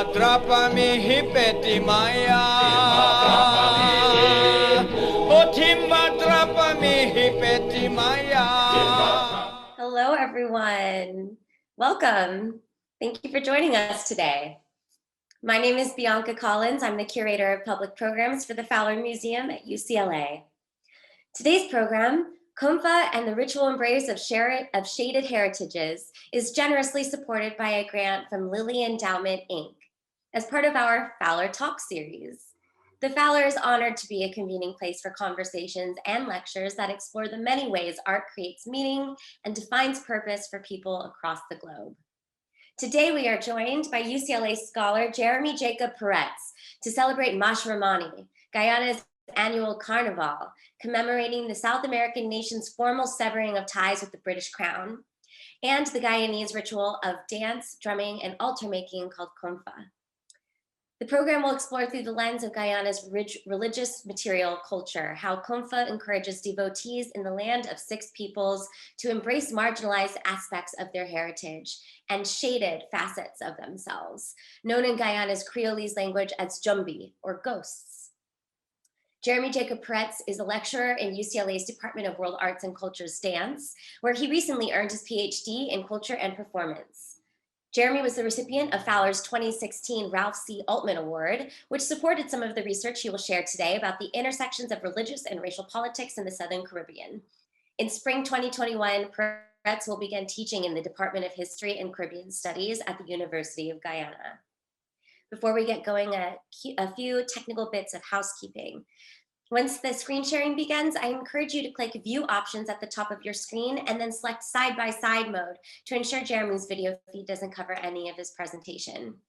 Timmadrapami hipeti maya. O timmadrapami hipeti maya. Hello, everyone. Welcome. Thank you for joining us today. My name is Bianca Collins. I'm the curator of public programs for the Fowler Museum at UCLA. Today's program, Komfa and the Ritual Embrace of Shaded Heritages, is generously supported by a grant from Lilly Endowment Inc. as part of our Fowler Talk series. The Fowler is honored to be a convening place for conversations and lectures that explore the many ways art creates meaning and defines purpose for people across the globe. Today, we are joined by UCLA scholar Jeremy Jacob Peretz to celebrate Mashramani, Guyana's annual carnival, commemorating the South American nation's formal severing of ties with the British crown, and the Guyanese ritual of dance, drumming, and altar making called Komfa. The program will explore through the lens of Guyana's religious material culture, how Komfa encourages devotees in the land of six peoples to embrace marginalized aspects of their heritage and shaded facets of themselves, known in Guyana's Creolese language as jumbi, or ghosts. Jeremy Jacob Peretz is a lecturer in UCLA's Department of World Arts and Culture's Dance, where he recently earned his Ph.D. in Culture and Performance. Jeremy was the recipient of Fowler's 2016 Ralph C. Altman Award, which supported some of the research he will share today about the intersections of religious and racial politics in the Southern Caribbean. In spring 2021, Peretz will begin teaching in the Department of History and Caribbean Studies at the University of Guyana. Before we get going, a few technical bits of housekeeping. Once the screen sharing begins, I encourage you to click View Options at the top of your screen and then select Side-by-Side mode to ensure Jeremy's video feed doesn't cover any of his presentation.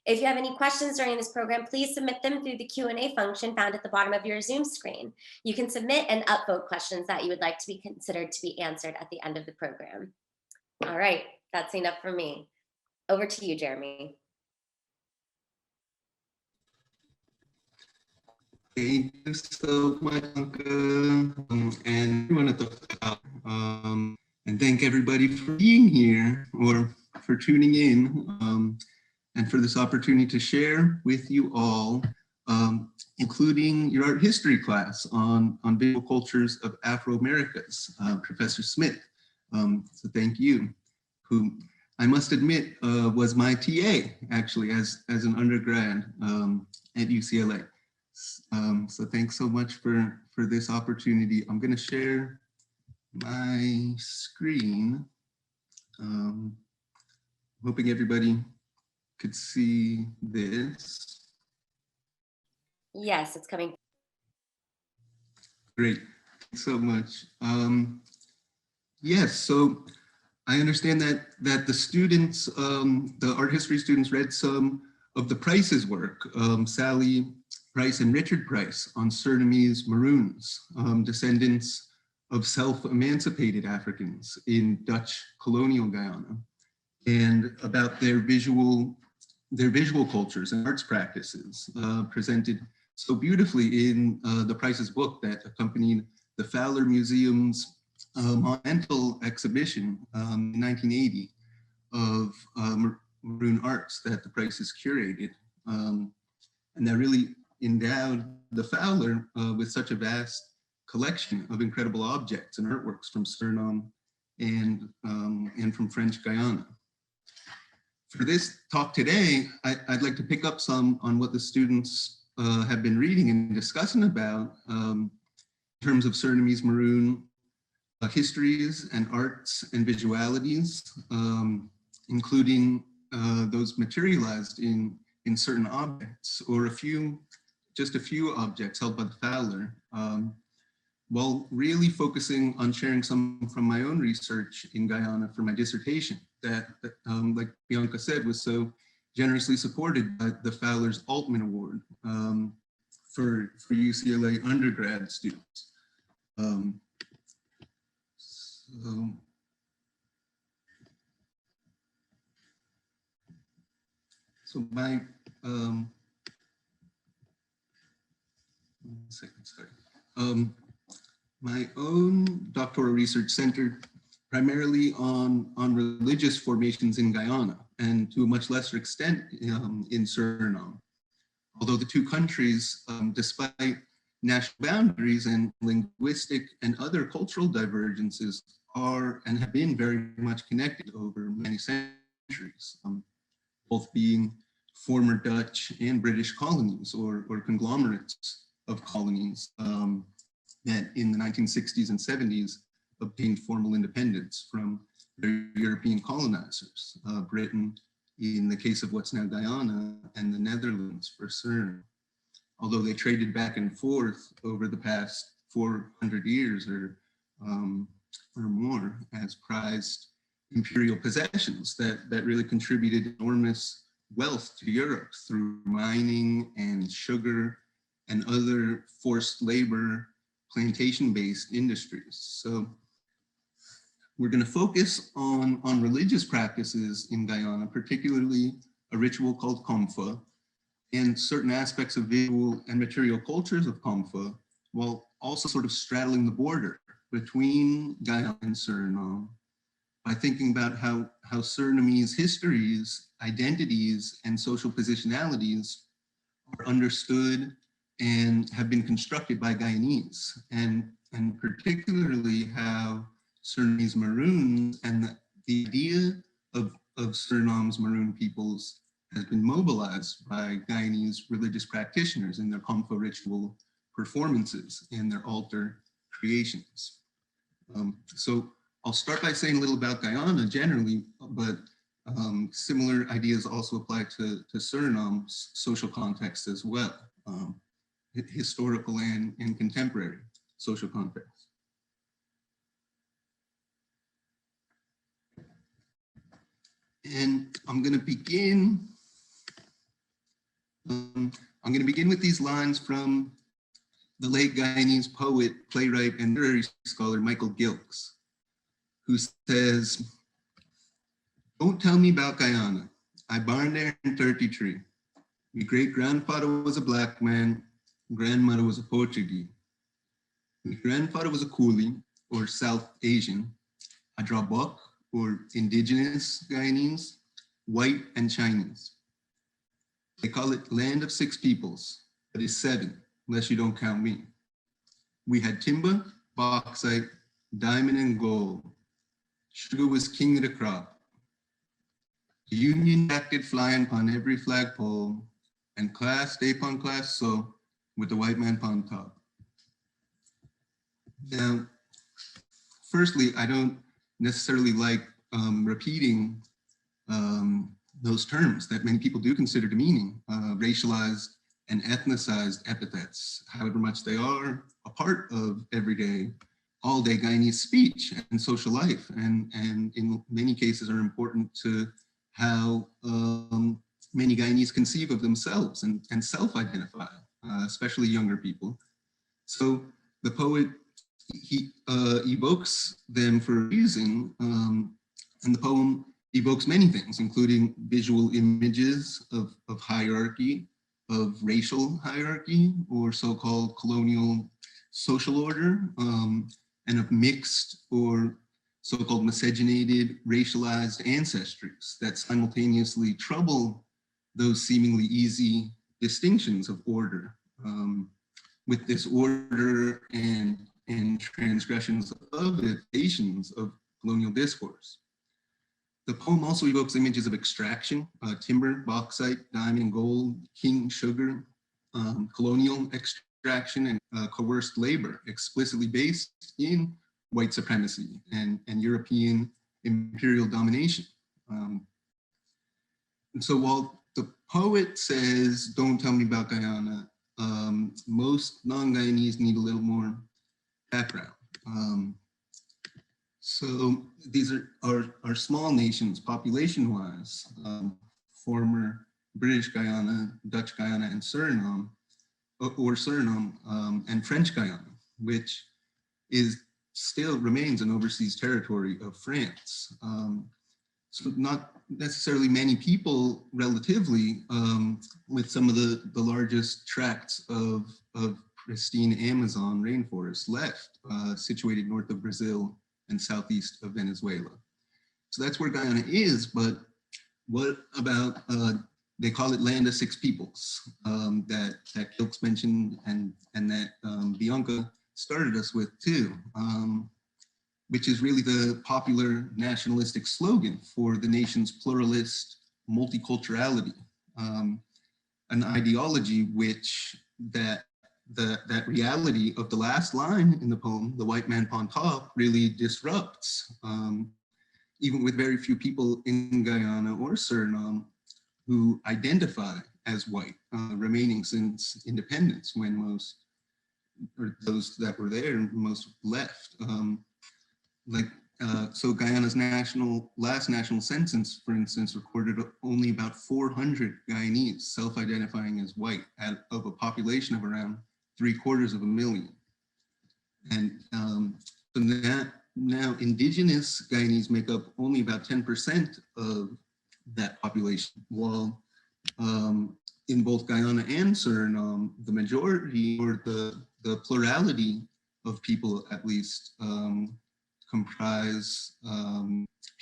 If you have any questions during this program, please submit them through the Q&A function found at the bottom of your Zoom screen. You can submit and upvote questions that you would like to be considered to be answered at the end of the program. All right, that's enough for me. Over to you, Jeremy. Thank you so much, Anka, and everyone at the Fowler. And thank everybody for being here or for tuning in, and for this opportunity to share with you all, including your art history class on visual cultures of Afro-Americas, Professor Smith. So thank you, who I must admit was my TA actually as an undergrad at UCLA. So thanks so much for this opportunity. I'm going to share my screen. Hoping everybody could see this. Yes, it's coming. Great, thanks so much. Yes, so I understand that the students, the art history students read some of the Price's work, Sally Price and Richard Price, on Surinamese Maroons, descendants of self-emancipated Africans in Dutch colonial Guyana, and about their visual cultures and arts practices, presented so beautifully in the Price's book that accompanied the Fowler Museum's monumental exhibition in 1980 of Maroon arts that the Price's curated, and that really endowed the Fowler with such a vast collection of incredible objects and artworks from Suriname and from French Guyana. For this talk today, I'd like to pick up some on what the students have been reading and discussing about in terms of Surinamese Maroon histories and arts and visualities, including those materialized in certain objects, or just a few objects held by the Fowler, while really focusing on sharing some from my own research in Guyana for my dissertation that like Bianca said, was so generously supported by the Fowler's Altman Award for UCLA undergrad students. So my, one second, sorry. My own doctoral research centered primarily on religious formations in Guyana, and to a much lesser extent in Suriname. Although the two countries, despite national boundaries and linguistic and other cultural divergences, are and have been very much connected over many centuries, both being former Dutch and British colonies or conglomerates of colonies that in the 1960s and 70s obtained formal independence from their European colonizers, Britain in the case of what's now Guyana, and the Netherlands for Suriname. Although they traded back and forth over the past 400 years or more as prized imperial possessions that really contributed enormous wealth to Europe through mining and sugar and other forced labor plantation-based industries. So we're going to focus on religious practices in Guyana, particularly a ritual called Komfa, and certain aspects of visual and material cultures of Komfa, while also sort of straddling the border between Guyana and Suriname by thinking about how Surinamese histories, identities, and social positionalities are understood and have been constructed by Guyanese, and particularly how Surinamese Maroons and the idea of Suriname's Maroon peoples has been mobilized by Guyanese religious practitioners in their Komfa ritual performances and their altar creations. So I'll start by saying a little about Guyana generally, but similar ideas also apply to Suriname's social context as well, historical and contemporary social context. And I'm going to begin with these lines from the late Guyanese poet, playwright, and literary scholar Michael Gilkes, who says, "Don't tell me about Guyana. I born there in 33. My great-grandfather was a black man, grandmother was a Portuguese. My grandfather was a coolie, or South Asian, a Drabok, or indigenous Guyanese, white and Chinese. They call it land of six peoples, but it's seven, unless you don't count me. We had timber, bauxite, diamond and gold. Sugar was king of the crop. The Union Jack did flying upon every flagpole, and class stay upon class so with the white man upon top." Now, firstly, I don't necessarily like repeating those terms that many people do consider demeaning, racialized and ethnicized epithets, however much they are a part of everyday, all-day Guyanese speech and social life, and in many cases are important to how many Guyanese conceive of themselves and self-identify, especially younger people. So the poet, he evokes them for a reason, and the poem evokes many things, including visual images of hierarchy, of racial hierarchy, or so-called colonial social order, and of mixed or so-called miscegenated, racialized ancestries that simultaneously trouble those seemingly easy distinctions of order, with this order and transgressions of evasions of colonial discourse. The poem also evokes images of extraction, timber, bauxite, diamond, and gold, king, sugar, colonial extraction, and coerced labor, explicitly based in white supremacy and European imperial domination. And so while the poet says, "Don't tell me about Guyana," most non-Guyanese need a little more background. So these are small nations population-wise, former British Guyana, Dutch Guyana, and Suriname, and French Guyana, which still remains an overseas territory of France. So not necessarily many people relatively, with some of the largest tracts of pristine Amazon rainforest left, situated north of Brazil and southeast of Venezuela. So that's where Guyana is, but what about, they call it land of six peoples, that Kilks mentioned and that Bianca started us with too, which is really the popular nationalistic slogan for the nation's pluralist multiculturality, an ideology which that reality of the last line in the poem, the white man upon top, really disrupts, even with very few people in Guyana or Suriname who identify as white, remaining since independence, when most, or those that were there, most left. So Guyana's last national census, for instance, recorded only about 400 Guyanese self-identifying as white of a population of around 750,000. And so now indigenous Guyanese make up only about 10% of that population, while in both Guyana and Suriname, the majority, or the plurality of people at least, comprise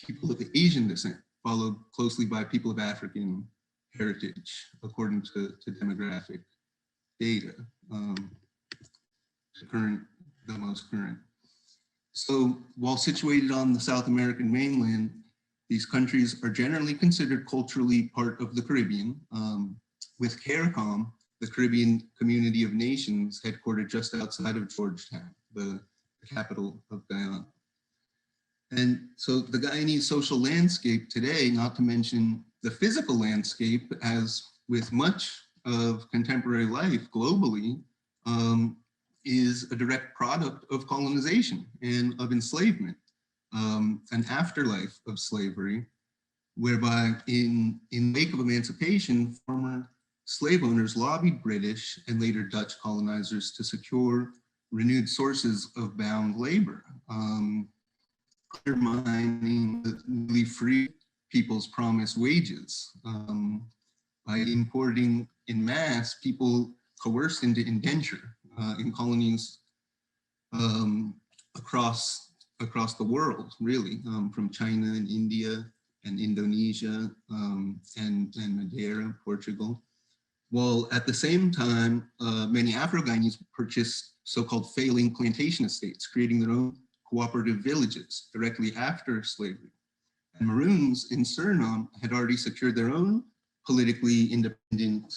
people of Asian descent, followed closely by people of African heritage, according to demographic data, the most current. So while situated on the South American mainland, these countries are generally considered culturally part of the Caribbean, with CARICOM, the Caribbean Community of Nations, headquartered just outside of Georgetown, the capital of Guyana. And so the Guyanese social landscape today, not to mention the physical landscape, as with much of contemporary life globally, is a direct product of colonization and of enslavement, an afterlife of slavery, whereby in wake of emancipation, former slave owners lobbied British and later Dutch colonizers to secure renewed sources of bound labor, undermining the newly free people's promised wages, by importing in mass people coerced into indenture in colonies across the world, really, from China and India and Indonesia and Madeira, Portugal. While at the same time, many Afro-Guyanese purchased so-called failing plantation estates, creating their own cooperative villages directly after slavery. And Maroons in Suriname had already secured their own politically independent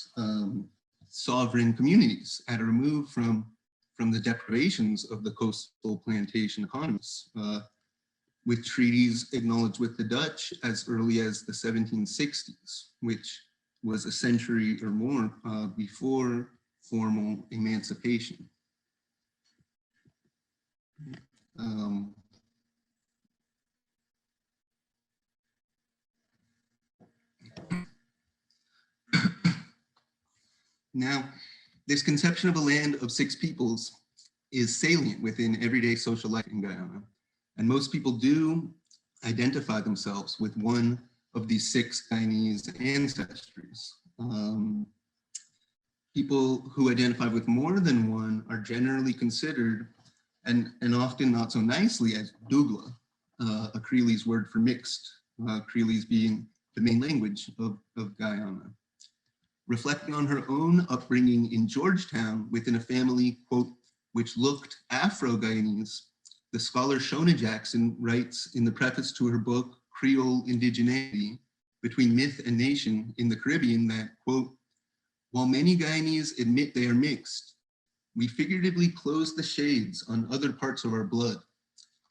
sovereign communities at a remove from the deprivations of the coastal plantation economies, with treaties acknowledged with the Dutch as early as the 1760s, which was a century or more before formal emancipation. Now, this conception of a land of six peoples is salient within everyday social life in Guyana, and most people do identify themselves with one of these six Guyanese ancestries. People who identify with more than one are generally considered, and often not so nicely, as Dougla, a Creolese word for mixed, Creolese being the main language of Guyana. Reflecting on her own upbringing in Georgetown within a family, quote, which looked Afro-Guyanese, the scholar Shona Jackson writes in the preface to her book, Creole Indigeneity, Between Myth and Nation in the Caribbean, that, quote, while many Guyanese admit they are mixed, we figuratively close the shades on other parts of our blood,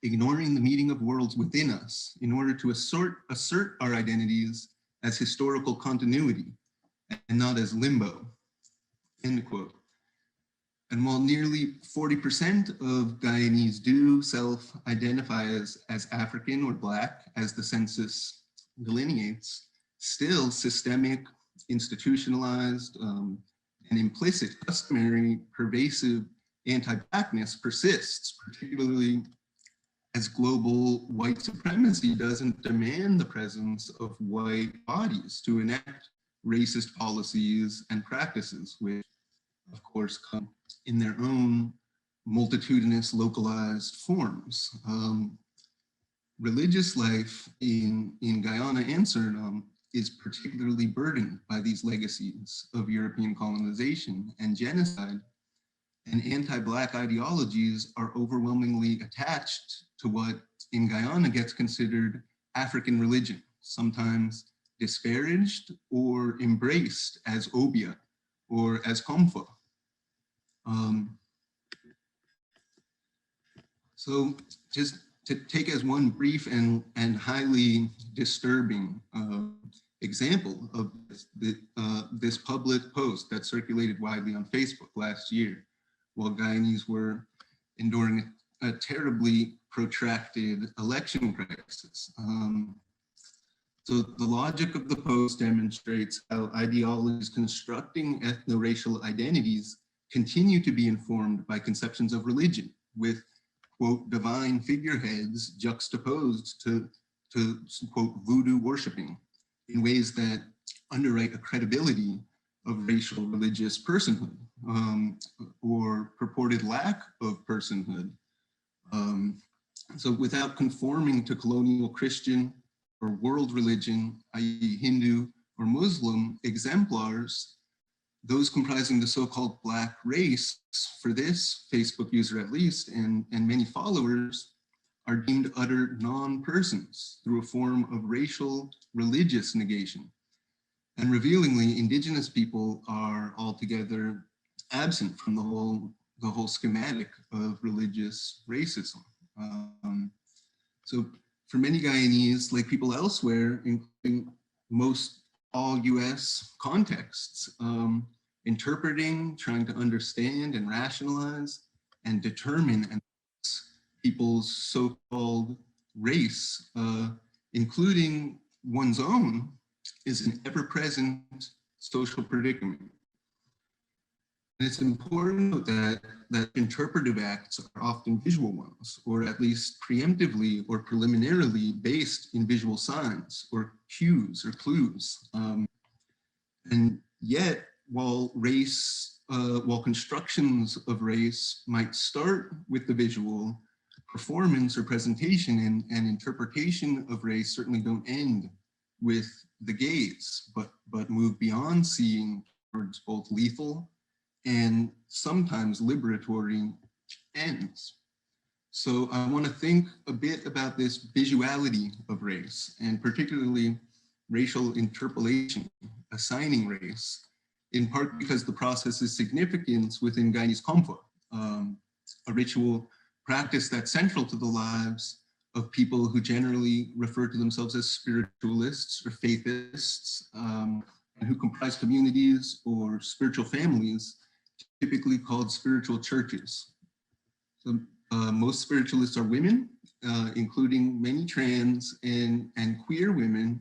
ignoring the meeting of worlds within us in order to assert our identities as historical continuity and not as limbo, end quote. And while nearly 40% of Guyanese do self-identify as African or Black, as the census delineates, still systemic, institutionalized, and implicit, customary, pervasive anti-Blackness persists, particularly as global white supremacy doesn't demand the presence of white bodies to enact racist policies and practices, which of course come in their own multitudinous localized forms. religious life in Guyana and Suriname is particularly burdened by these legacies of European colonization and genocide, and anti-Black ideologies are overwhelmingly attached to what in Guyana gets considered African religion, sometimes disparaged or embraced as obia or as Komfa. So just to take as one brief and highly disturbing example of this public post that circulated widely on Facebook last year, while Guyanese were enduring a terribly protracted election crisis. So the logic of the post demonstrates how ideologies constructing ethno-racial identities continue to be informed by conceptions of religion, with, quote, divine figureheads juxtaposed to quote, voodoo worshiping in ways that underwrite a credibility of racial religious personhood, or purported lack of personhood. So without conforming to colonial Christian or world religion, i.e. Hindu or Muslim exemplars, those comprising the so-called Black race, for this Facebook user at least, and many followers, are deemed utter non-persons through a form of racial religious negation. And revealingly, indigenous people are altogether absent from the whole schematic of religious racism. So for many Guyanese, like people elsewhere, including most all US contexts, interpreting, trying to understand and rationalize and determine people's so-called race, including one's own, is an ever-present social predicament. And it's important that interpretive acts are often visual ones, or at least preemptively or preliminarily based in visual signs or cues or clues. And yet, while constructions of race might start with the visual, performance or presentation and interpretation of race certainly don't end with the gaze, but move beyond seeing towards both lethal and sometimes liberatory ends. So I want to think a bit about this visuality of race, and particularly racial interpolation, assigning race, in part because the process's significance within Guyanese Komfa, a ritual practice that's central to the lives of people who generally refer to themselves as spiritualists or faithists, and who comprise communities or spiritual families, typically called spiritual churches. So most spiritualists are women, including many trans and queer women,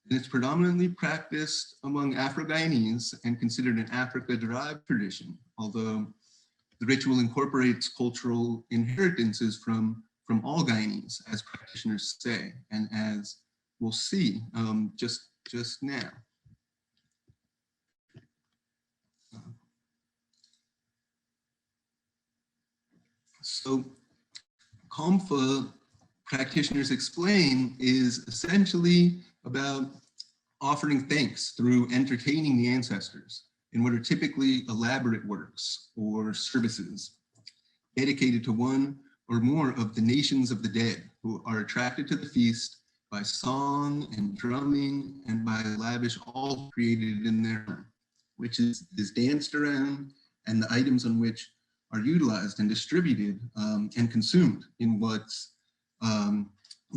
and it's predominantly practiced among Afro-Guyanese and considered an Africa-derived tradition, although the ritual incorporates cultural inheritances from all Guyanese, as practitioners say, and as we'll see just now. So Komfa, practitioners explain, is essentially about offering thanks through entertaining the ancestors in what are typically elaborate works or services dedicated to one or more of the nations of the dead who are attracted to the feast by song and drumming and by lavish all created in their home, which is danced around, and the items on which are utilized and distributed and consumed in what's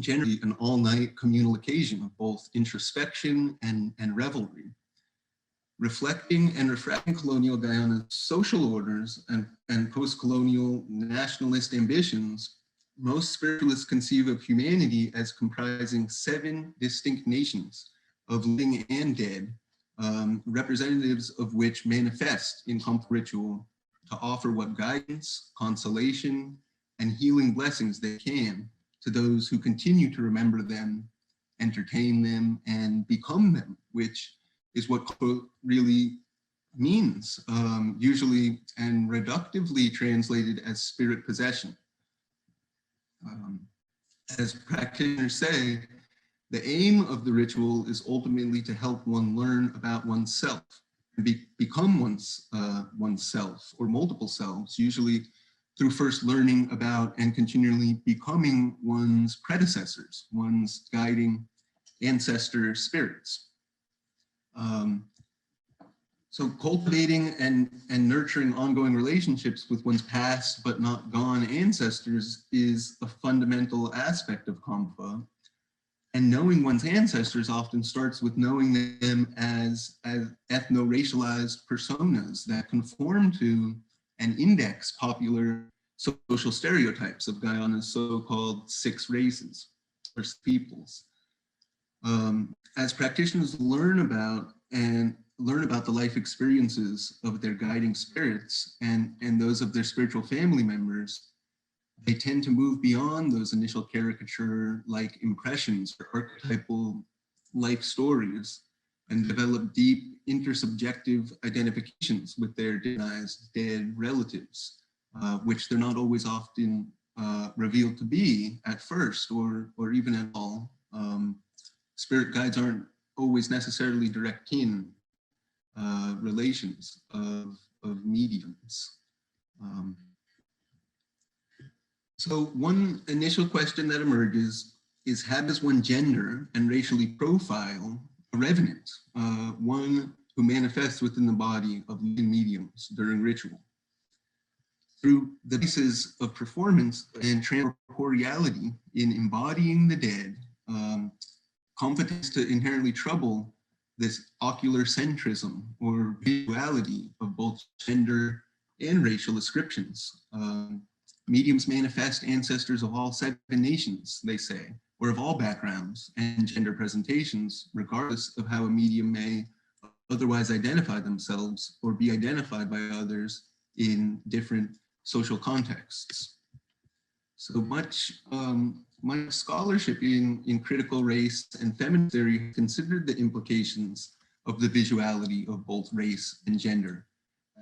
generally an all-night communal occasion of both introspection and revelry. Reflecting and refracting colonial Guyana's social orders and post-colonial nationalist ambitions, most spiritualists conceive of humanity as comprising 7 distinct nations of living and dead, representatives of which manifest in Komfa ritual to offer what guidance, consolation, and healing blessings they can to those who continue to remember them, entertain them, and become them, which is what Komfa really means, usually and reductively translated as spirit possession. As practitioners say, the aim of the ritual is ultimately to help one learn about oneself and become oneself or multiple selves, usually through first learning about and continually becoming one's predecessors, one's guiding ancestor spirits. So cultivating and nurturing ongoing relationships with one's past but not gone ancestors is a fundamental aspect of Komfa. And knowing one's ancestors often starts with knowing them as ethno-racialized personas that conform to and index popular social stereotypes of Guyana's so-called 6 races or peoples. As practitioners learn about the life experiences of their guiding spirits and those of their spiritual family members, they tend to move beyond those initial caricature-like impressions or archetypal life stories and develop deep intersubjective identifications with their divinized dead relatives, which they're not always often revealed to be at first or even at all. Spirit guides aren't always necessarily direct kin relations of mediums. So one initial question that emerges is, how does one gender and racially profile a revenant, one who manifests within the body of living mediums during ritual? Through the basis of performance and transportality in embodying the dead, Komfa tends to inherently trouble this ocular centrism or visuality of both gender and racial ascriptions. Mediums manifest ancestors of all 7 nations, they say, or of all backgrounds and gender presentations, regardless of how a medium may otherwise identify themselves or be identified by others in different social contexts. So much scholarship in critical race and feminist theory considered the implications of the visuality of both race and gender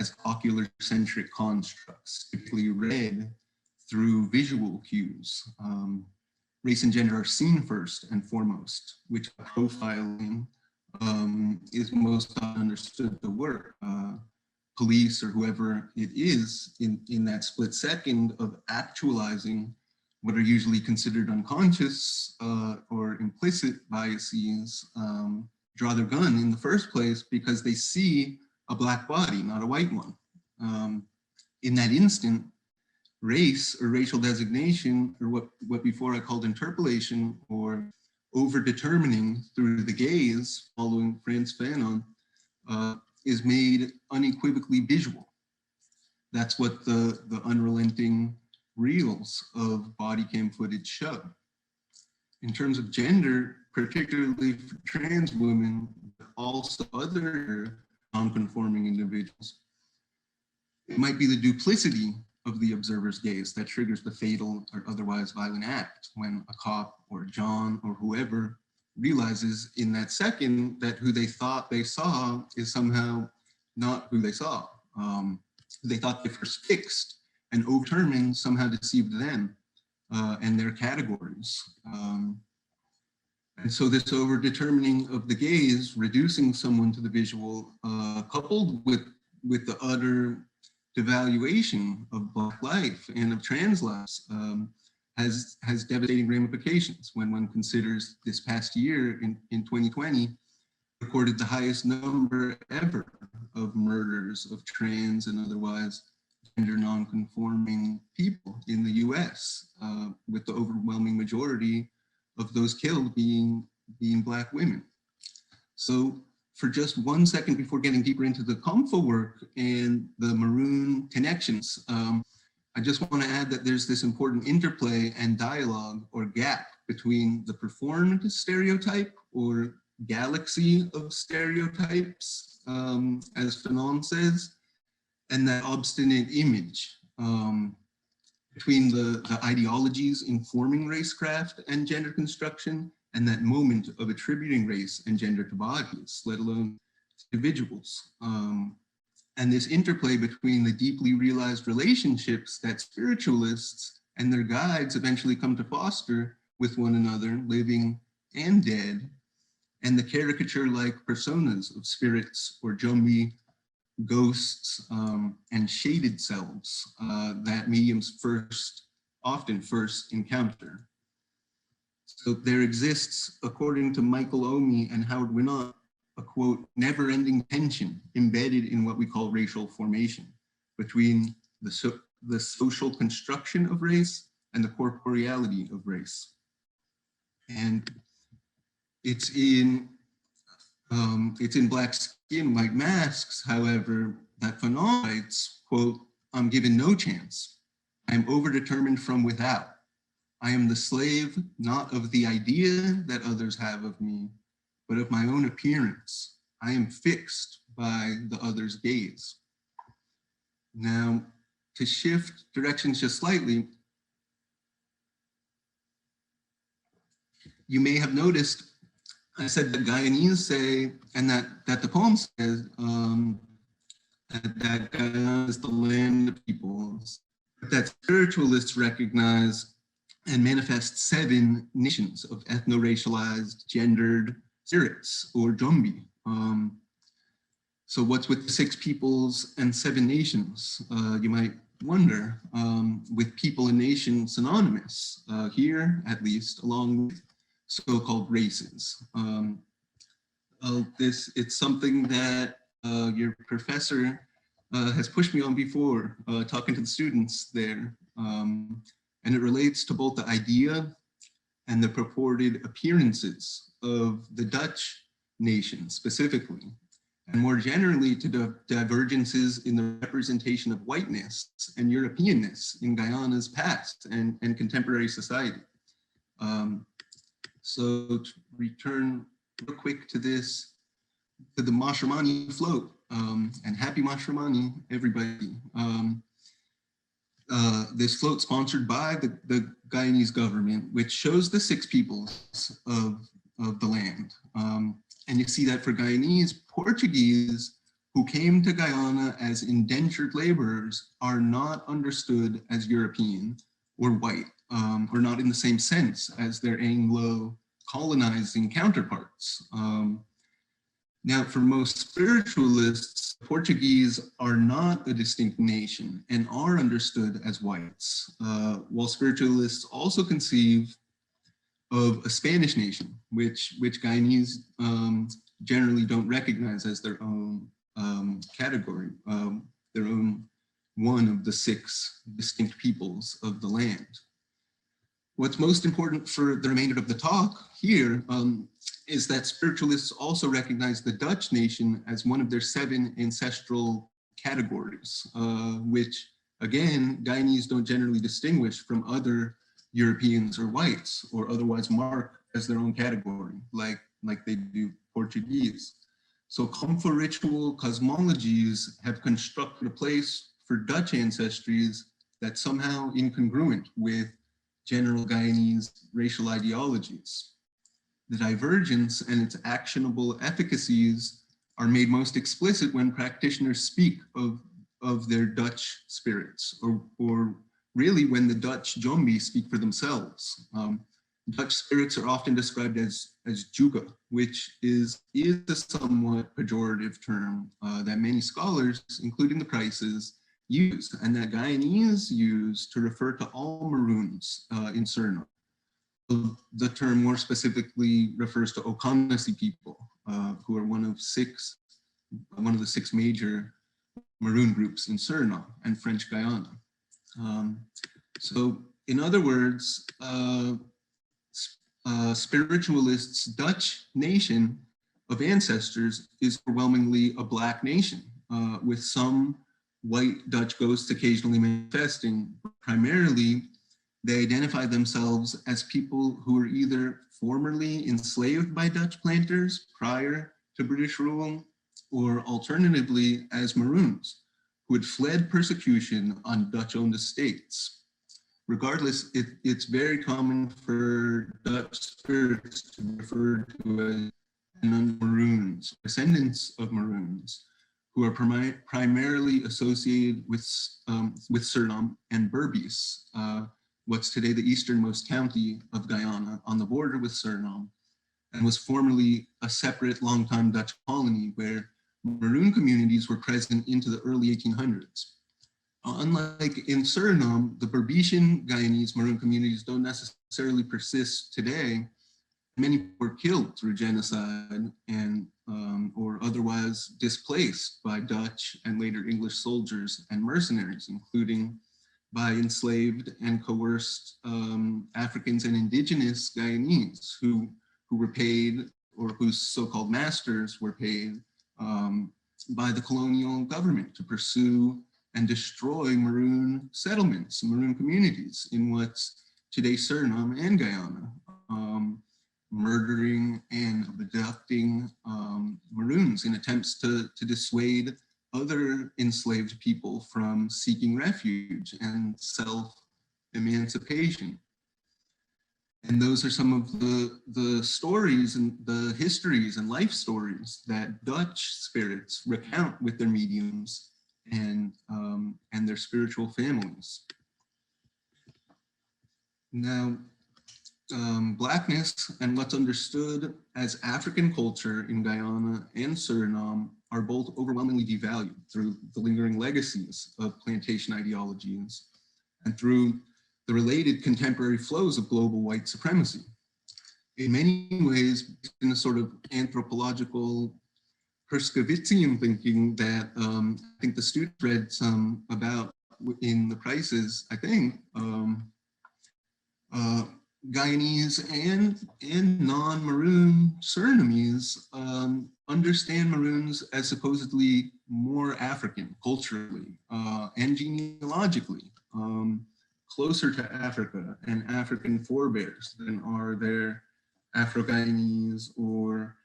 as ocular-centric constructs, typically read through visual cues. Race and gender are seen first and foremost, which profiling is most understood to work. Police or whoever it is in that split second of actualizing what are usually considered unconscious or implicit biases, draw their gun in the first place because they see a Black body, not a white one. In that instant, race or racial designation, or what before I called interpolation or over-determining through the gaze, following Frantz Fanon, is made unequivocally visual. That's what the unrelenting reels of body cam footage show. In terms of gender, particularly for trans women, but also other non-conforming individuals, it might be the duplicity of the observer's gaze that triggers the fatal or otherwise violent act when a cop or John or whoever realizes in that second that who they thought they saw is somehow not who they saw. They thought they first fixed and overdetermined somehow deceived them and their categories. And so this overdetermining of the gaze, reducing someone to the visual, coupled with the utter devaluation of Black life and of trans lives, has devastating ramifications when one considers this past year in 2020 recorded the highest number ever of murders of trans and otherwise gender non-conforming people in the US, with the overwhelming majority of those killed being Black women. So for just 1 second before getting deeper into the Komfa work and the maroon connections, I just want to add that there's this important interplay and dialogue or gap between the performed stereotype or galaxy of stereotypes, as Fanon says, and that obstinate image between the ideologies informing racecraft and gender construction and that moment of attributing race and gender to bodies, let alone individuals. And this interplay between the deeply realized relationships that spiritualists and their guides eventually come to foster with one another, living and dead, and the caricature-like personas of spirits or jumbi, ghosts, and shaded selves that mediums often first encounter. So there exists, according to Michael Omi and Howard Winott, a quote, never-ending tension embedded in what we call racial formation between the social construction of race and the corporeality of race. And it's in Black Skin, White Masks, however, that Fanon writes, quote, I'm given no chance. I am overdetermined from without. I am the slave, not of the idea that others have of me, but of my own appearance. I am fixed by the other's gaze. Now, to shift directions just slightly, you may have noticed I said that Guyanese say, and that the poem says, that Guyana is the land of peoples, that spiritualists recognize and manifest 7 nations of ethno-racialized, gendered spirits, or jumbi. So what's with the 6 peoples and 7 nations? You might wonder, with people and nation synonymous, here at least, along with so-called races. It's something that your professor has pushed me on before, talking to the students there. And it relates to both the idea and the purported appearances of the Dutch nation specifically, and more generally to the divergences in the representation of whiteness and Europeanness in Guyana's past and contemporary society. So to return real quick to the Mashramani float, and happy Mashramani, everybody. This float sponsored by the Guyanese government, which shows the 6 peoples of the land. And you see that for Guyanese, Portuguese who came to Guyana as indentured laborers are not understood as European or white, or not in the same sense as their Anglo colonizing counterparts. Now, for most spiritualists, Portuguese are not a distinct nation and are understood as whites, while spiritualists also conceive of a Spanish nation, which Guyanese generally don't recognize as their own category, their own one of the 6 distinct peoples of the land. What's most important for the remainder of the talk here is that spiritualists also recognize the Dutch nation as one of their 7 ancestral categories, which again, Guyanese don't generally distinguish from other Europeans or whites, or otherwise mark as their own category, like they do Portuguese. So Komfa ritual cosmologies have constructed a place for Dutch ancestries that's somehow incongruent with general Guyanese racial ideologies. The divergence and its actionable efficacies are made most explicit when practitioners speak of their Dutch spirits, or really when the Dutch jumbi speak for themselves. Dutch spirits are often described as juga, which is a somewhat pejorative term that many scholars, including the Prices, use, and that Guyanese use to refer to all Maroons in Suriname. The term more specifically refers to Okanasi people, who are one of the 6 major Maroon groups in Suriname and French Guyana. So in other words, spiritualists' Dutch nation of ancestors is overwhelmingly a Black nation, with some white Dutch ghosts occasionally manifesting. Primarily, they identify themselves as people who were either formerly enslaved by Dutch planters prior to British rule, or alternatively as Maroons who had fled persecution on Dutch-owned estates. Regardless, it's very common for Dutch spirits to be referred to as Maroons, descendants of Maroons, who are primarily associated with Suriname and Berbice, what's today the easternmost county of Guyana on the border with Suriname, and was formerly a separate longtime Dutch colony where Maroon communities were present into the early 1800s. Unlike in Suriname, the Berbetian Guyanese Maroon communities don't necessarily persist today. Many were killed through genocide and or otherwise displaced by Dutch and later English soldiers and mercenaries, including by enslaved and coerced Africans and indigenous Guyanese who were paid, or whose so-called masters were paid by the colonial government to pursue and destroy Maroon settlements, Maroon communities in what's today Suriname and Guyana, murdering and abducting Maroons in attempts to dissuade other enslaved people from seeking refuge and self-emancipation. And those are some of the stories and the histories and life stories that Dutch spirits recount with their mediums and their spiritual families. Now, Blackness and what's understood as African culture in Guyana and Suriname are both overwhelmingly devalued through the lingering legacies of plantation ideologies and through the related contemporary flows of global white supremacy. In many ways, in a sort of anthropological Herskowitzian thinking that I think the students read some about in the prices, I think, Guyanese and non-Maroon Surinamese understand Maroons as supposedly more African culturally and genealogically, closer to Africa and African forebears than are their Afro-Guyanese or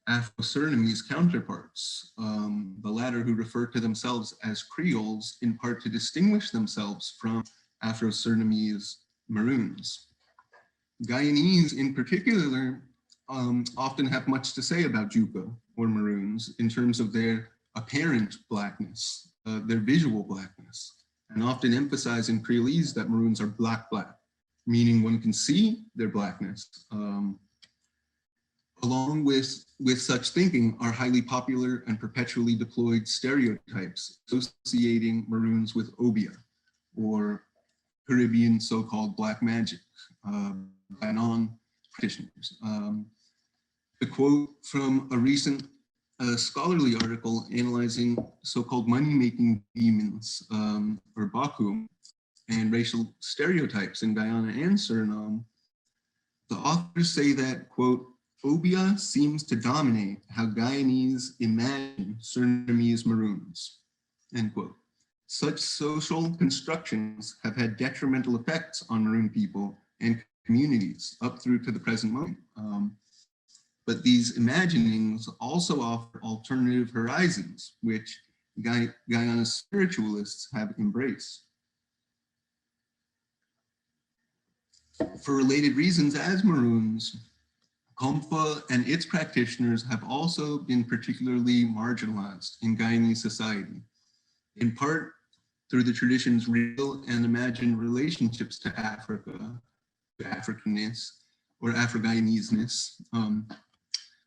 Afro-Surinamese counterparts, the latter who refer to themselves as Creoles in part to distinguish themselves from Afro-Surinamese Maroons. Guyanese in particular often have much to say about Jupa or Maroons in terms of their apparent blackness, their visual blackness, and often emphasize in Creolese that Maroons are black, meaning one can see their blackness. Along with such thinking are highly popular and perpetually deployed stereotypes associating Maroons with Obia, or Caribbean so-called black magic, by non-practitioners. The quote from a recent scholarly article analyzing so-called money-making demons, or Baku, and racial stereotypes in Guyana and Suriname, the authors say that, quote, Obia seems to dominate how Guyanese imagine Surinamese Maroons, end quote. Such social constructions have had detrimental effects on Maroon people and communities up through to the present moment. But these imaginings also offer alternative horizons, which Guyana spiritualists have embraced. For related reasons as Maroons, Komfa and its practitioners have also been particularly marginalized in Guyanese society, in part through the tradition's real and imagined relationships to Africa, to Africanness, or Afro-Guyaneseness.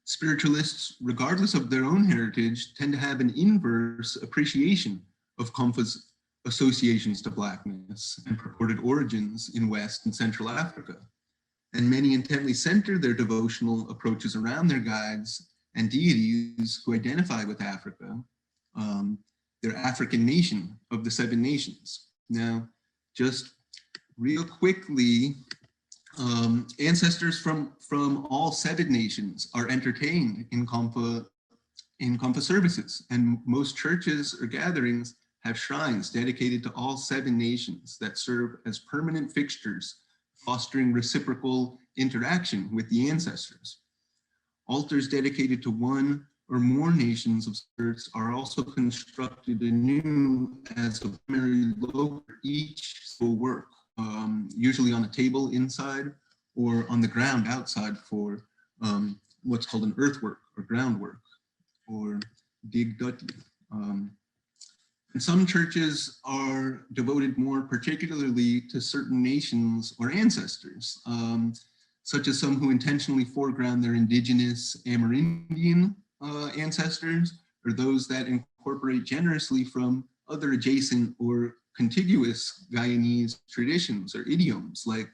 Spiritualists, regardless of their own heritage, tend to have an inverse appreciation of Komfa's associations to Blackness and purported origins in West and Central Africa. And many intently center their devotional approaches around their guides and deities who identify with Africa, their African nation of the 7 nations. Now, just real quickly, ancestors from all 7 nations are entertained in Komfa services, and most churches or gatherings have shrines dedicated to all 7 nations that serve as permanent fixtures, fostering reciprocal interaction with the ancestors. Altars dedicated to one or more nations of spirits are also constructed anew as a primary local for each soul work, usually on a table inside or on the ground outside for what's called an earthwork or groundwork or dig dutty. And some churches are devoted more particularly to certain nations or ancestors, such as some who intentionally foreground their indigenous Amerindian ancestors, or those that incorporate generously from other adjacent or contiguous Guyanese traditions or idioms, like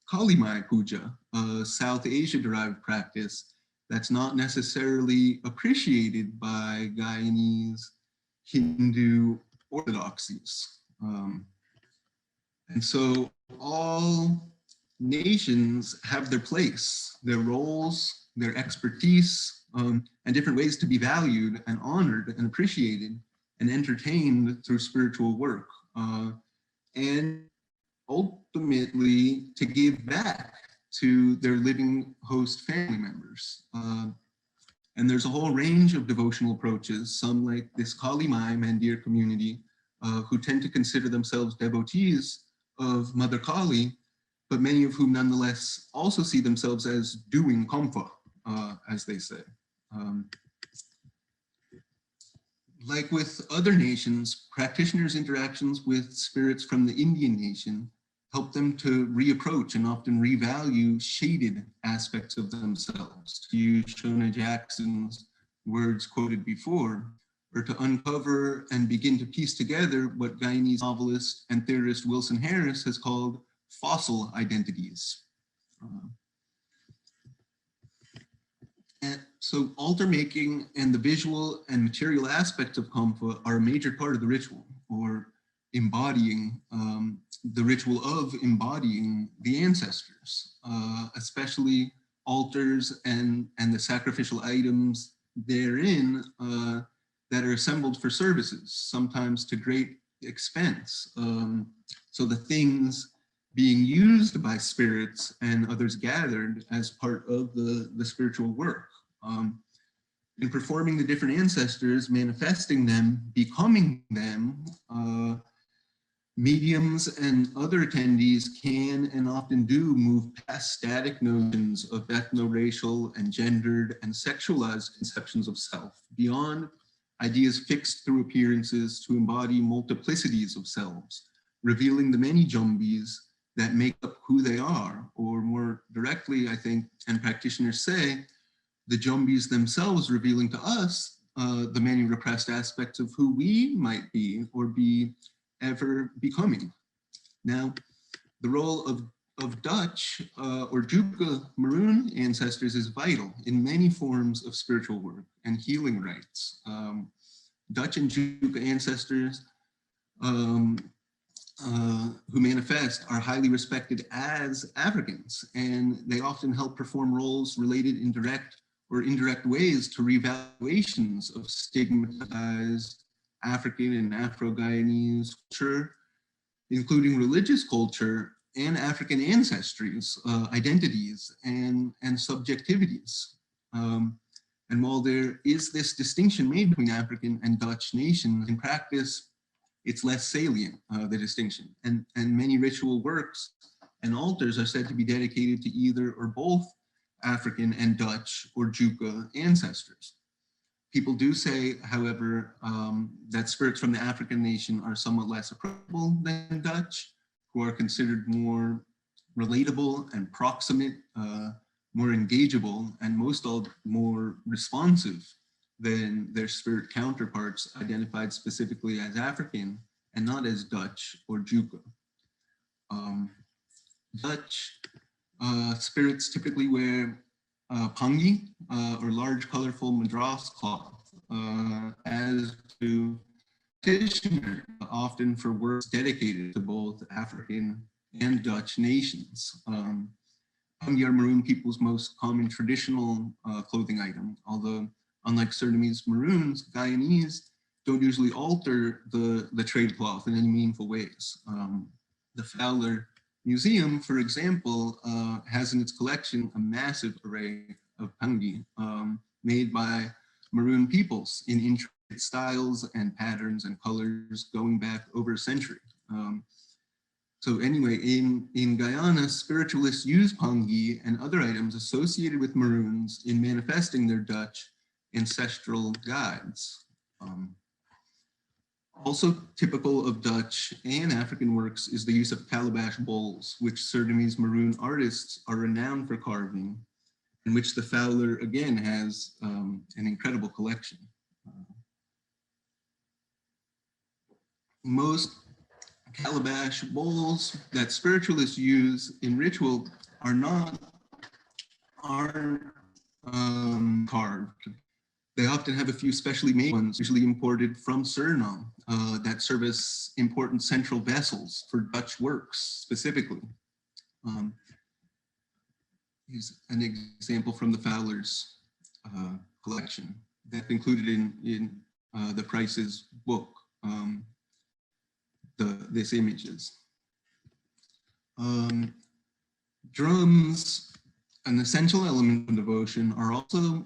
Kali Mai Puja, a South Asia-derived practice that's not necessarily appreciated by Guyanese Hindu orthodoxies. And so all nations have their place, their roles, their expertise, and different ways to be valued and honored and appreciated and entertained through spiritual work. And ultimately to give back to their living host family members. And there's a whole range of devotional approaches, some like this Kali Mai Mandir community, who tend to consider themselves devotees of Mother Kali, but many of whom nonetheless also see themselves as doing Komfa, as they say. Like with other nations, practitioners' interactions with spirits from the Indian nation help them to reapproach and often revalue shaded aspects of themselves, to use Shona Jackson's words quoted before, or to uncover and begin to piece together what Guyanese novelist and theorist Wilson Harris has called fossil identities. And so altar making and the visual and material aspects of Komfa are a major part of the ritual, or embodying the ritual of embodying the ancestors, especially altars and the sacrificial items therein that are assembled for services, sometimes to great expense. So the things being used by spirits and others gathered as part of the spiritual work. In performing the different ancestors, manifesting them, becoming them, mediums and other attendees can and often do move past static notions of ethno-racial and gendered and sexualized conceptions of self, beyond ideas fixed through appearances to embody multiplicities of selves, revealing the many jumbis that make up who they are, or more directly, I think, and practitioners say, the jumbis themselves revealing to us the many repressed aspects of who we might be or be ever becoming. Now, the role of Dutch or Juka Maroon ancestors is vital in many forms of spiritual work and healing rites. Dutch and Juka ancestors who manifest are highly respected as Africans, and they often help perform roles related in direct or indirect ways to revaluations of stigmatized African and Afro-Guyanese culture, including religious culture and African ancestries, identities, and subjectivities. And while there is this distinction made between African and Dutch nations, in practice, it's less salient, the distinction. And many ritual works and altars are said to be dedicated to either or both African and Dutch or Juka ancestors. People do say, however, that spirits from the African nation are somewhat less approachable than Dutch, who are considered more relatable and proximate, more engageable, and most all more responsive than their spirit counterparts identified specifically as African and not as Dutch or Juka. Dutch spirits typically wear pangi, or large colorful madras cloth, as do practitioners, often for works dedicated to both African and Dutch nations. Pangi are Maroon people's most common traditional clothing item, although unlike Surinamese Maroons, Guyanese don't usually alter the trade cloth in any meaningful ways. The Fowler Museum, for example, has in its collection a massive array of pangi made by Maroon peoples in intricate styles and patterns and colors going back over a century. So anyway, in Guyana, spiritualists use pangi and other items associated with Maroons in manifesting their Dutch ancestral guides. Also typical of Dutch and African works is the use of calabash bowls, which Surinamese maroon artists are renowned for carving, in which the Fowler, again, has an incredible collection. Most calabash bowls that spiritualists use in ritual aren't carved. They often have a few specially made ones, usually imported from Suriname, that serve as important central vessels for Dutch works specifically. Here's an example from the Fowler's collection that's included in the Price's book, this images. Drums, an essential element of devotion, are also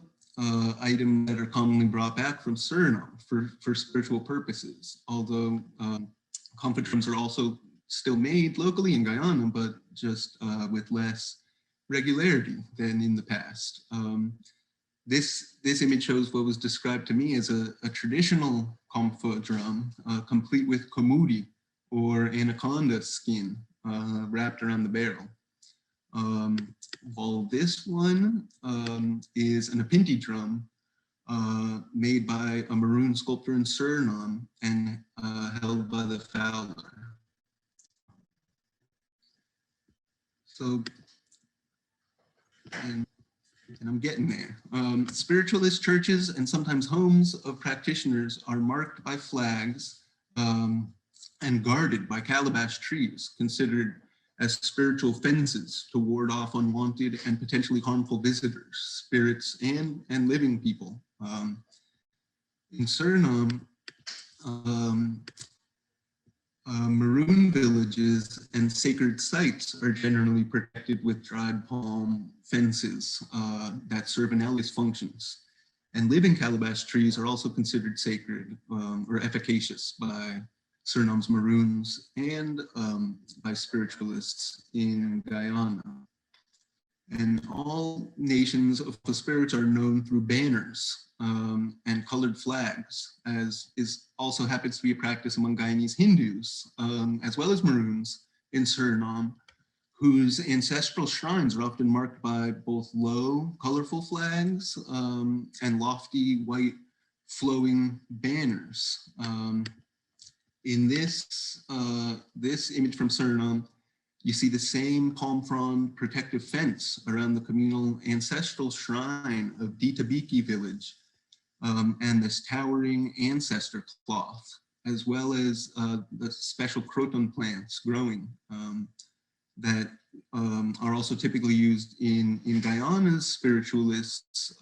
items that are commonly brought back from Suriname for spiritual purposes, although Komfa drums are also still made locally in Guyana, but just with less regularity than in the past. This image shows what was described to me as a traditional Komfa drum, complete with komudi, or anaconda skin, wrapped around the barrel. While this one is an apinti drum made by a maroon sculptor in Suriname and held by the Fowler. So, and I'm getting there. Spiritualist churches and sometimes homes of practitioners are marked by flags and guarded by calabash trees, considered as spiritual fences to ward off unwanted and potentially harmful visitors, spirits, and living people. In Suriname, maroon villages and sacred sites are generally protected with dried palm fences that serve analogous functions. And living calabash trees are also considered sacred or efficacious by Suriname's maroons and by spiritualists in Guyana. And all nations of the spirits are known through banners and colored flags, as is also happens to be a practice among Guyanese Hindus, as well as maroons in Suriname, whose ancestral shrines are often marked by both low, colorful flags and lofty, white, flowing banners. In this image from Suriname, you see the same palm frond protective fence around the communal ancestral shrine of Ditabiki village, and this towering ancestor cloth, as well as the special croton plants growing that are also typically used in Guyana's spiritualists'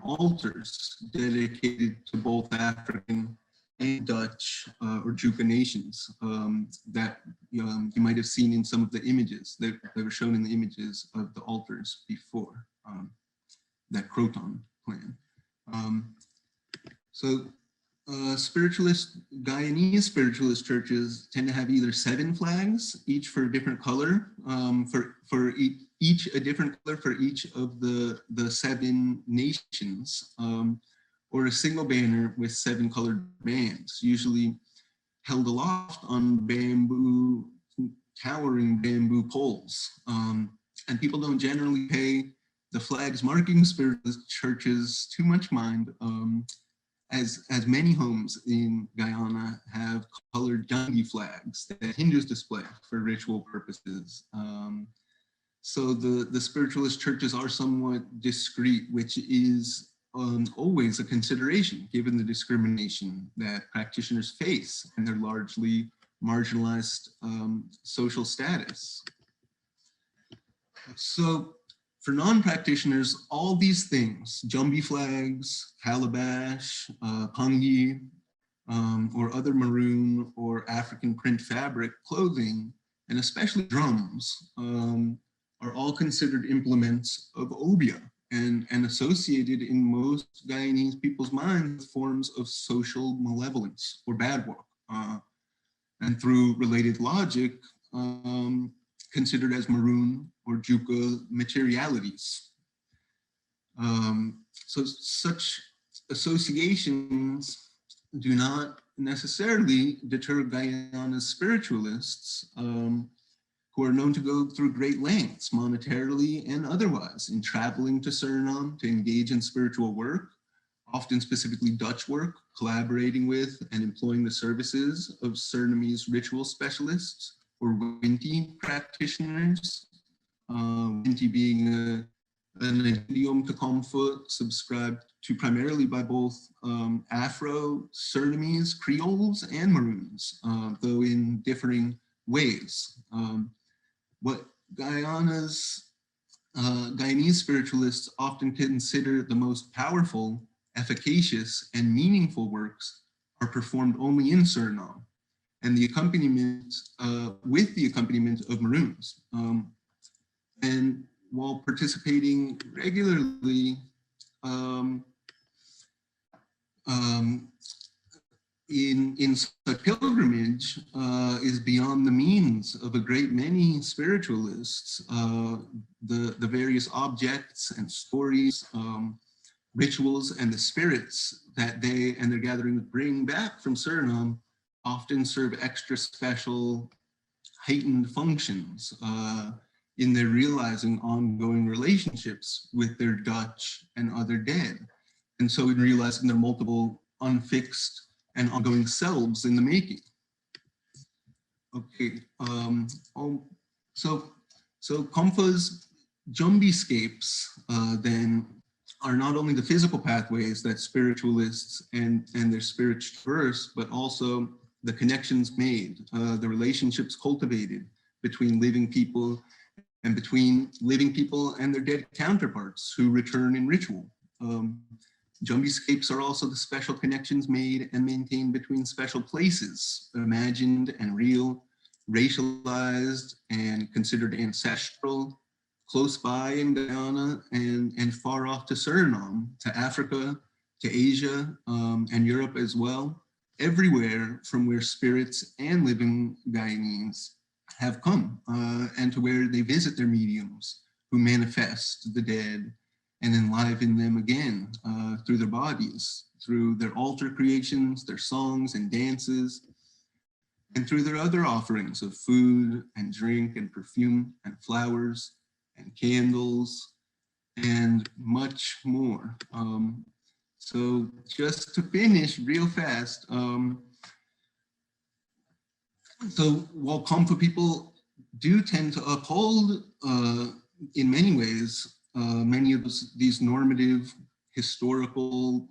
altars dedicated to both African and Dutch or Juka nations that you might have seen in some of the images that were shown in the images of the altars before, that croton plan. Guyanese spiritualist churches tend to have either 7 flags, each for a different color, each a different color for each of the 7 nations, or a single banner with 7 colored bands, usually held aloft on towering bamboo poles. And people don't generally pay the flags marking spiritualist churches too much mind, as many homes in Guyana have colored jumbi flags that Hindus display for ritual purposes. So the spiritualist churches are somewhat discreet, which is always a consideration given the discrimination that practitioners face and their largely marginalized social status. So for non-practitioners, all these things, jumbi flags, calabash, pangi, or other maroon or African print fabric clothing, and especially drums, are all considered implements of obia and associated in most Guyanese people's minds with forms of social malevolence or bad work, and through related logic, considered as maroon or Juka materialities. So such associations do not necessarily deter Guyana's spiritualists, who are known to go through great lengths, monetarily and otherwise, in traveling to Suriname to engage in spiritual work, often specifically Dutch work, collaborating with and employing the services of Surinamese ritual specialists or Winti practitioners. Winti being an idiom to Komfa subscribed to primarily by both Afro-Surinamese Creoles and Maroons, though in differing ways. What Guyanese spiritualists often consider the most powerful, efficacious, and meaningful works are performed only in Suriname, and the accompaniment, with the accompaniment of Maroons. And while participating regularly in such pilgrimage is beyond the means of a great many spiritualists. The various objects and stories, rituals, and the spirits that they and their gatherings bring back from Suriname often serve extra special heightened functions in their realizing ongoing relationships with their Dutch and other dead. And so in realizing their multiple unfixed and ongoing selves in the making. Okay, so Komfa's jumbi-scapes then are not only the physical pathways that spiritualists and their spirits traverse, but also the connections made, the relationships cultivated between living people and between living people and their dead counterparts who return in ritual. Jumbi-scapes are also the special connections made and maintained between special places, imagined and real, racialized and considered ancestral, close by in Guyana and far off to Suriname, to Africa, to Asia, and Europe as well, everywhere from where spirits and living Guyanese have come, and to where they visit their mediums who manifest the dead and enliven them again through their bodies, through their altar creations, their songs and dances, and through their other offerings of food and drink and perfume and flowers and candles and much more. So just to finish real fast, so while Komfa people do tend to uphold in many ways many of these normative, historically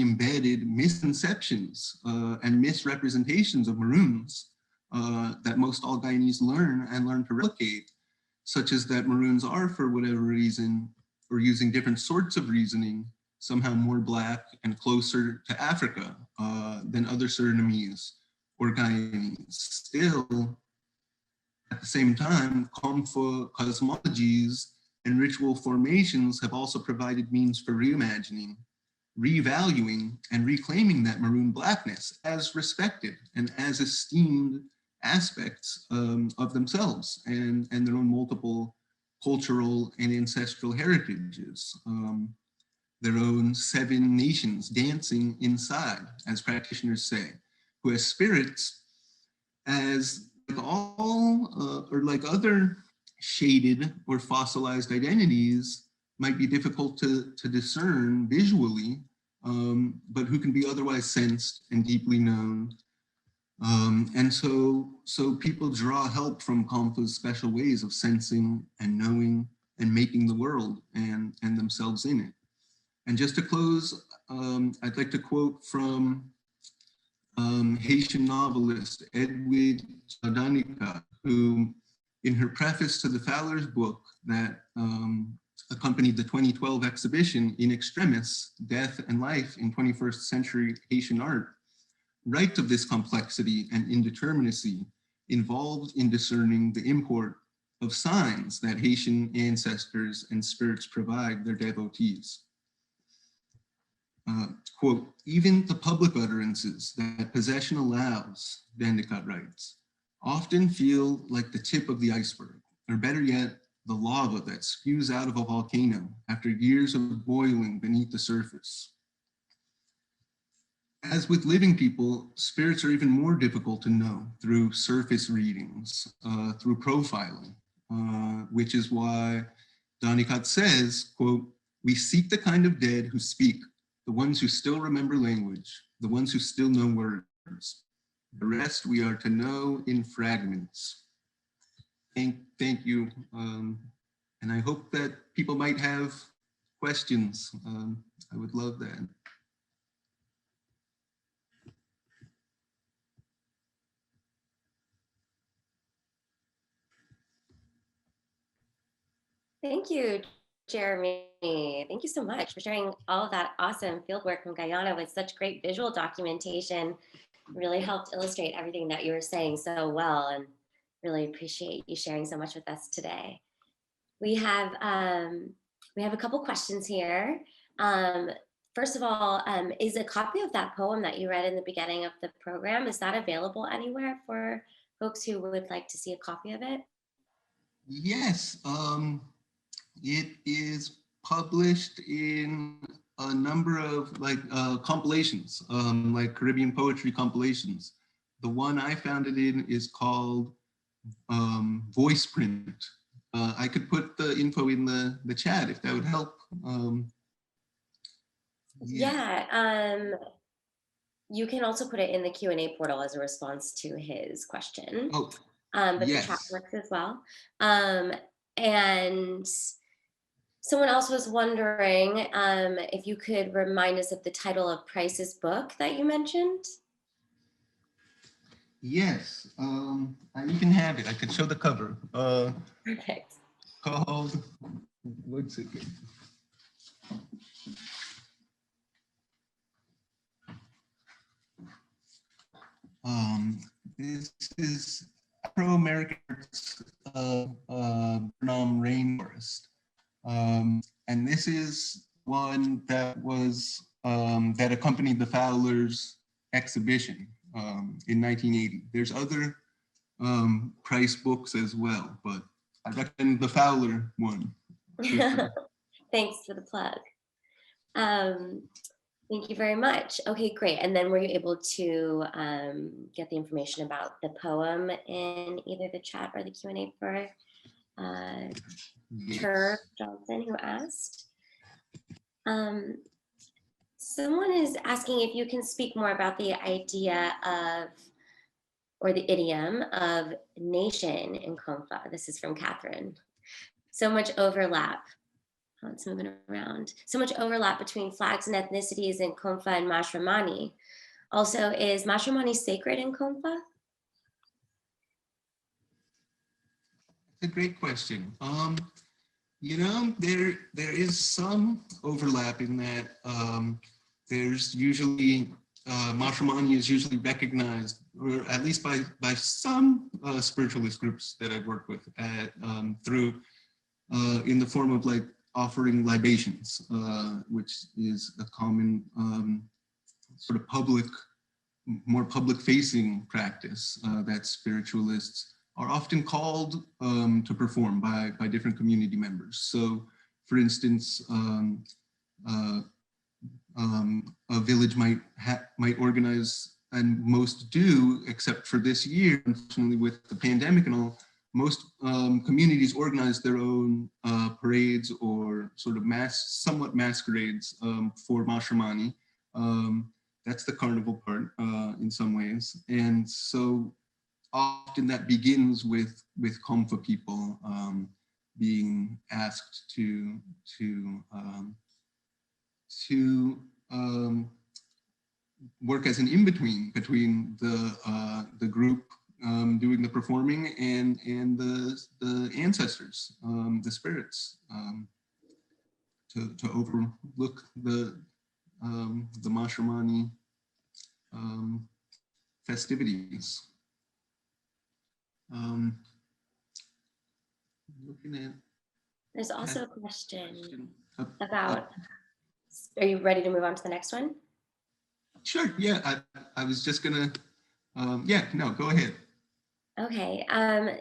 embedded misconceptions and misrepresentations of Maroons that most all Guyanese learn to replicate, such as that Maroons are, for whatever reason, or using different sorts of reasoning, somehow more Black and closer to Africa than other Surinamese or Guyanese. Still, at the same time, Komfa cosmologies and ritual formations have also provided means for reimagining, revaluing, and reclaiming that Maroon Blackness as respected and as esteemed aspects of themselves and their own multiple cultural and ancestral heritages, their own 7 nations dancing inside, as practitioners say, who as spirits, as like all, or like other shaded or fossilized identities might be difficult to discern visually, but who can be otherwise sensed and deeply known. And so people draw help from Komfa's special ways of sensing and knowing and making the world and themselves in it. And just to close, I'd like to quote from Haitian novelist Edwidge Danica, who in her preface to the Fowler's book that accompanied the 2012 exhibition In Extremis, Death and Life in 21st Century Haitian Art, write of this complexity and indeterminacy involved in discerning the import of signs that Haitian ancestors and spirits provide their devotees. Quote, even the public utterances that possession allows, Dandicott writes, often feel like the tip of the iceberg, or better yet, the lava that spews out of a volcano after years of boiling beneath the surface. As with living people, spirits are even more difficult to know through surface readings, through profiling, which is why Donikat says, quote, "We seek the kind of dead who speak, the ones who still remember language, the ones who still know words. The rest we are to know in fragments." Thank you. And I hope that people might have questions. I would love that. Thank you, Jeremy. Thank you so much for sharing all of that awesome fieldwork from Guyana with such great visual documentation. Really helped illustrate everything that you were saying so well, and really appreciate you sharing so much with us today. We have a couple questions here. First of all, is a copy of that poem that you read in the beginning of the program, is that available anywhere for folks who would like to see a copy of it? Yes, it is published in a number of compilations, like Caribbean poetry compilations. The one I found it in is called Voice Print. I could put the info in the chat if that would help. You can also put it in the Q&A portal as a response to his question. Oh, but yes. The chat works as well. And someone else was wondering if you could remind us of the title of Price's book that you mentioned. Yes, I even have it. I could show the cover. Perfect. Called, what's it? This is Afro-American Rainforest. And this is one that was, that accompanied the Fowler's exhibition in 1980. There's other Price books as well, but I recommend the Fowler one. Thanks for the plug. Thank you very much. Okay, great. And then were you able to get the information about the poem in either the chat or the Q&A for Tur Johnson, who asked? Someone is asking if you can speak more about the idea of, or the idiom of nation in Komfa. This is from Catherine. So much overlap. Oh, it's moving around. So much overlap between flags and ethnicities in Komfa and Mashramani. Also, is Mashramani sacred in Komfa? That's a great question. You know, there is some overlap in that there's usually, Mashramani is usually recognized, or at least by some spiritualist groups that I've worked with through, in the form of like offering libations, which is a common sort of more public-facing practice that spiritualists are often called to perform by different community members. So, for instance, a village might organize, and most do, except for this year, unfortunately, with the pandemic and all. Most communities organize their own parades or sort of somewhat masquerades for Mashramani. That's the carnival part in some ways. And so often that begins with Komfa people being asked to work as an in-between between the group doing the performing and the ancestors, the spirits, to overlook the Mashramani festivities. Looking at. There's also a question about. Are you ready to move on to the next one? Sure. Yeah, I was just gonna. Yeah. No. Go ahead. Okay,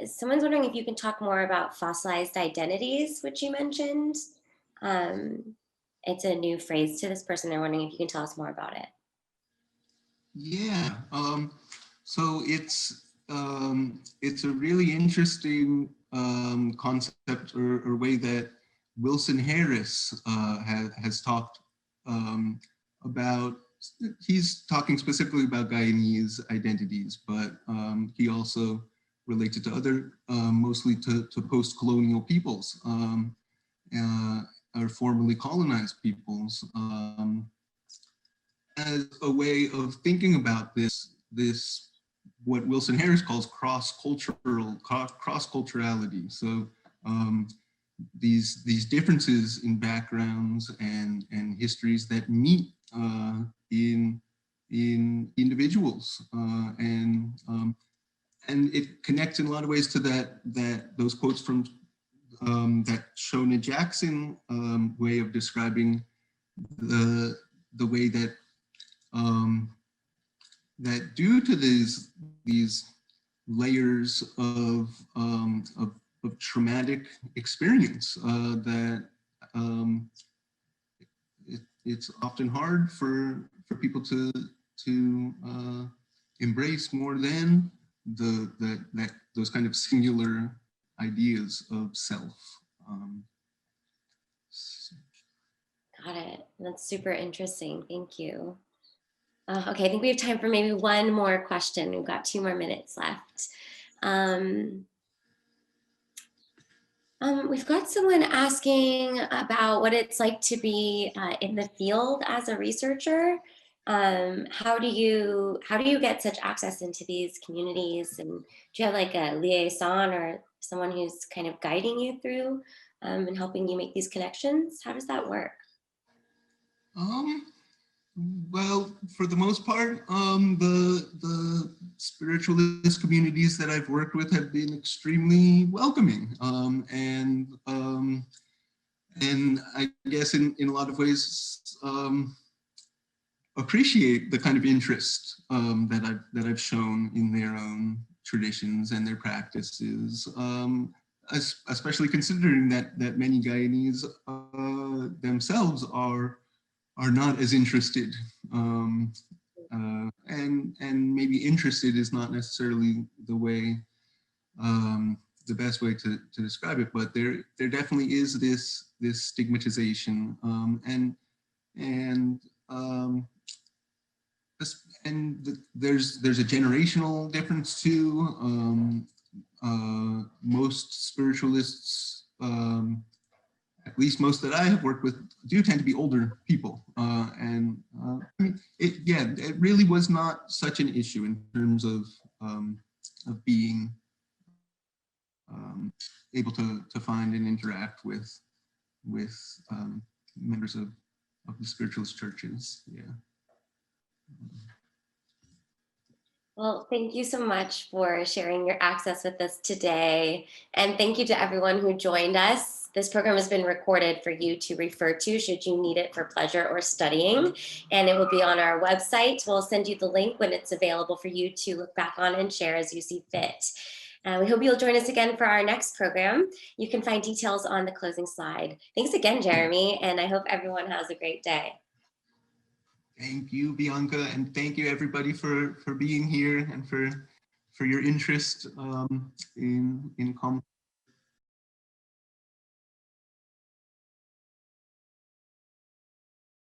someone's wondering if you can talk more about fossilized identities, which you mentioned. It's a new phrase to this person. They're wondering if you can tell us more about it. Yeah, so it's a really interesting concept or way that Wilson Harris has talked about. He's talking specifically about Guyanese identities, but he also related to other, mostly to post-colonial peoples or formerly colonized peoples. As a way of thinking about this what Wilson Harris calls cross-culturality. So these differences in backgrounds and histories that meet in individuals, and it connects in a lot of ways to those quotes from that Shona Jackson way of describing the way that that due to these layers of traumatic experience, that it's often hard for people to embrace more than those kind of singular ideas of self. Got it. That's super interesting. Thank you. Okay, I think we have time for maybe one more question. We've got 2 more minutes left. We've got someone asking about what it's like to be in the field as a researcher. How do you get such access into these communities? And do you have like a liaison or someone who's kind of guiding you through and helping you make these connections? How does that work? Well, for the most part, the spiritualist communities that I've worked with have been extremely welcoming, and I guess in a lot of ways appreciate the kind of interest that I've shown in their own traditions and their practices, especially considering that many Guyanese themselves are not as interested, and maybe interested is not necessarily the way, the best way to describe it, but there definitely is this stigmatization, there's a generational difference too. Most spiritualists, at least most that I have worked with, do tend to be older people. I mean, it really was not such an issue in terms of being able to find and interact with members of the spiritualist churches. Yeah. Well, thank you so much for sharing your access with us today. And thank you to everyone who joined us. This program has been recorded for you to refer to should you need it for pleasure or studying. And it will be on our website. We'll send you the link when it's available for you to look back on and share as you see fit. We hope you'll join us again for our next program. You can find details on the closing slide. Thanks again, Jeremy, and I hope everyone has a great day. Thank you, Bianca, and thank you everybody for being here and for your interest in Komfa.